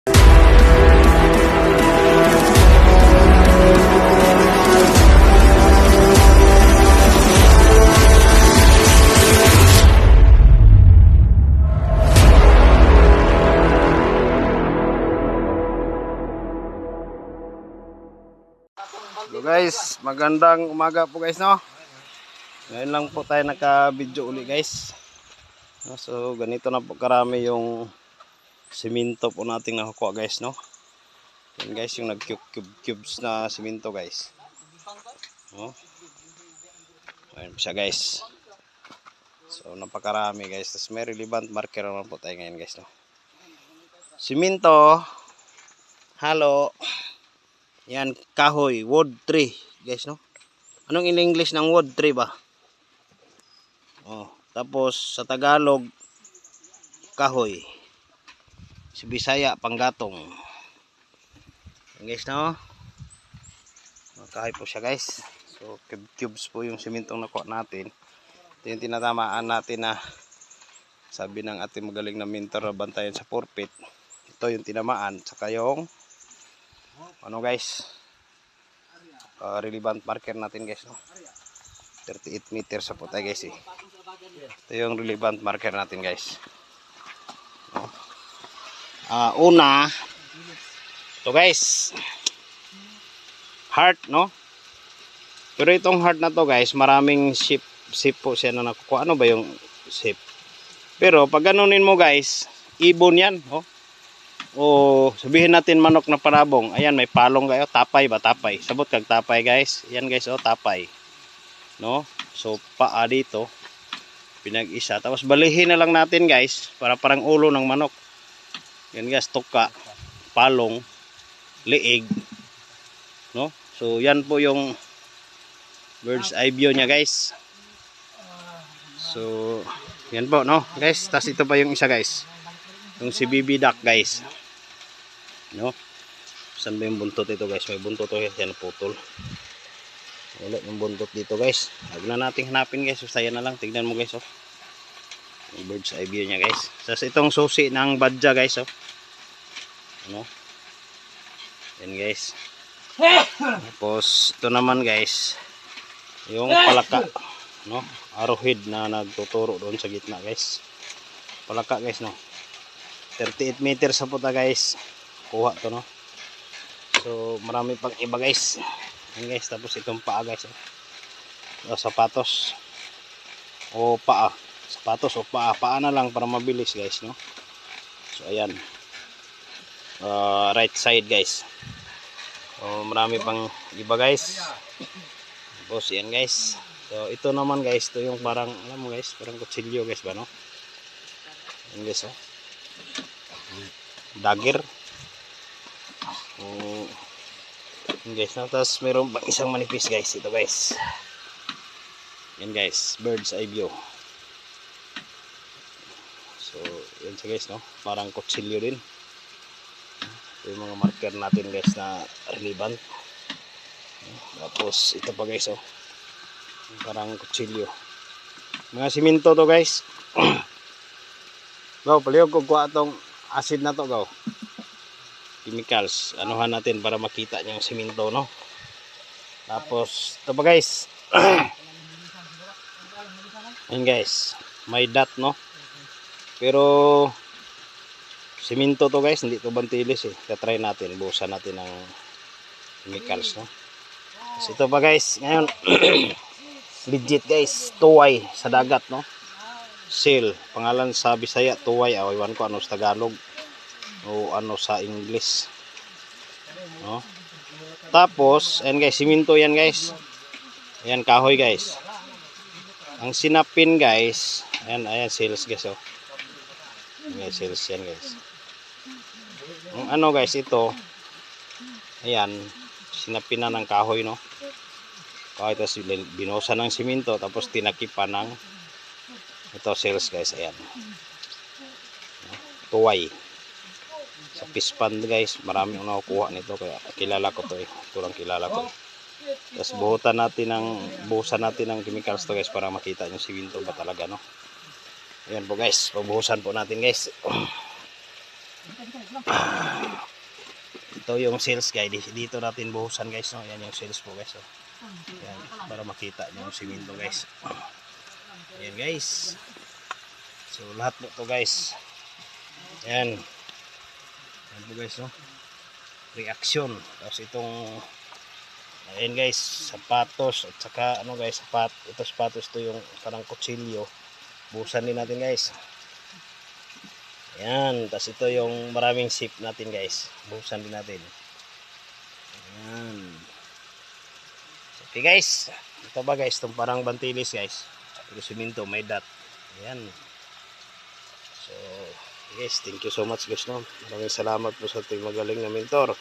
So guys, magandang umaga po guys, no. Ngayon lang po tayo naka-video uli guys. So ganito na po karami yung simento po nating nakukuha guys, no. Yan guys, yung nag-cubes na simento guys. No? Ayan po siya guys. So napakarami guys. Tapos may relevant marker naman po tayo ngayon guys, no. Simento, halo. Yan, kahoy, wood tree, guys, no? Anong in English ng wood tree ba? Oh, tapos sa Tagalog, kahoy. Sa Bisaya, panggatong. Yan, guys, no? Kahoy po siya, guys. So, cubes po yung simentong nakuha natin. Ito yung tinatamaan natin na sabi ng ating magaling na mentor na bantayan sa pulpit. Ito yung tinamaan, saka yung ano guys, relevant marker natin guys, no? 38 meters sa po tayo guys, eh. Ito yung relevant marker natin guys, no? Una ito guys, heart, no? Pero itong heart na to guys, maraming shape po siya na nakukuha. Ano ba yung shape? Pero pag ganunin mo guys, ibon yan, oh. O sabihin natin manok na parabong. Ayan, may palong kayo, tapay ba, tapay. Sabot kag tapay guys. Ayan guys, oh, tapay. No? So paa dito pinag-isa. Tapos balihin na lang natin guys, para parang ulo ng manok. Yan guys, tuka, palong, liig. No? So yan po yung bird's eye view niya guys. So yan po, no guys. Tapos ito pa yung isa guys, yung si BB duck guys, no? Saan ba yung buntot ito guys? May buntot to, yan putol. Wala yung buntot dito guys. Huwag na natin hanapin guys. So saya na lang. Tignan mo guys, oh. Yung bird's eye view nya guys. Tapos itong susi ng badya guys, oh. Ano? Yan guys. Tapos ito naman guys, yung palaka, no? Arrowhead na nagtuturo doon sa gitna guys. Palaka guys, no? 38 meters sa puta guys. Kuha to, no? So marami pang iba guys. Yan guys. Tapos itong paa guys, oh. Sapatos o paa. Sapatos o paa. Paa na lang para mabilis guys, no? So ayan, right side guys. So marami pang iba guys. Tapos yan guys. So ito naman guys, ito yung parang, alam mo guys, parang kutsilyo guys ba, no? Yan guys, oh. Dagger. Guys, no? Tapos mayroon pang isang manipis guys, ito guys. Yan guys, bird's eye view. So yan siya guys, no? Parang kutsilyo din. Ito yung mga marker natin guys na relevant. Tapos ito pa guys, oh, parang kutsilyo. Mga simento to guys. Gaw, palihog ko kuha itong acid na to, gaw. Chemicals. Anuhan natin para makita niyo yung simento, no? Tapos, ito pa guys. Ayan guys. May dot, no? Pero, simento to guys. Hindi to bantilis, eh. Tatry natin. Buhusan natin ng chemicals, no? Tapos ito pa guys. Ngayon, legit guys. Tuway sa dagat, no? Seal, pangalan sa Bisaya tuway, iwan ko ano sa Tagalog o ano sa English, no? Tapos ayan guys, simento yan guys. Ayan, kahoy guys. Ang sinapin guys, ayan seals guys, oh. Ayan, seals yan guys. Ang ano guys, ito, ayan, sinapin na ng kahoy, no? Kahoy, tapos binuhusan ng simento, tapos tinakipan ng ito seals guys. Ayan, tuway sa pispan guys. Marami ang nakukuha nito, kaya kilala ko to, eh. Ito lang kilala ko. Tapos buhusan natin ng chemicals to guys, para makita yung simento ba talaga, no? Ayan po guys, pabuhusan po natin guys. Ito yung sales guide. Dito natin buhusan guys. No? Yan yung sales po guys. Oh. Yan, para makita nyo yung simento guys. Ayan guys. So lahat po to guys. Ayan. Ayan po guys. No? Reaction. Tapos itong ayan guys, sapatos at saka ano guys, ito sapatos to yung parang kutsilyo. Buhusan din natin guys. Ayan, tapos ito yung maraming sip natin guys. Buhusan din natin. Ayan. Okay guys, ito ba guys, itong parang bantilis guys. Pero siminto, may dot. Ayan. So, yes, thank you so much guys. No? Maraming salamat po sa ating magaling na mentor.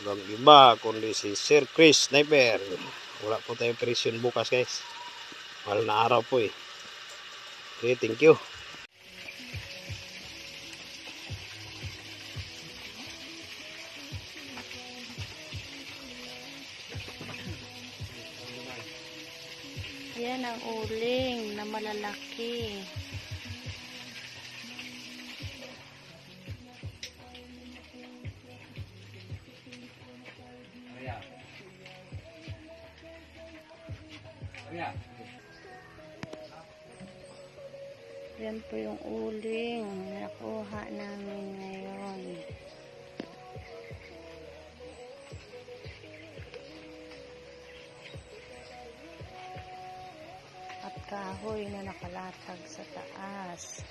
Walang iba kundi si Sir Chris Sniper. Wala po tayong presyon bukas guys. Mahal na araw po eh. Okay, thank you. Yan ang uling na malalaki. Yan po yung uling na nakuha namin ngayon. At kahoy na nakalatag sa taas.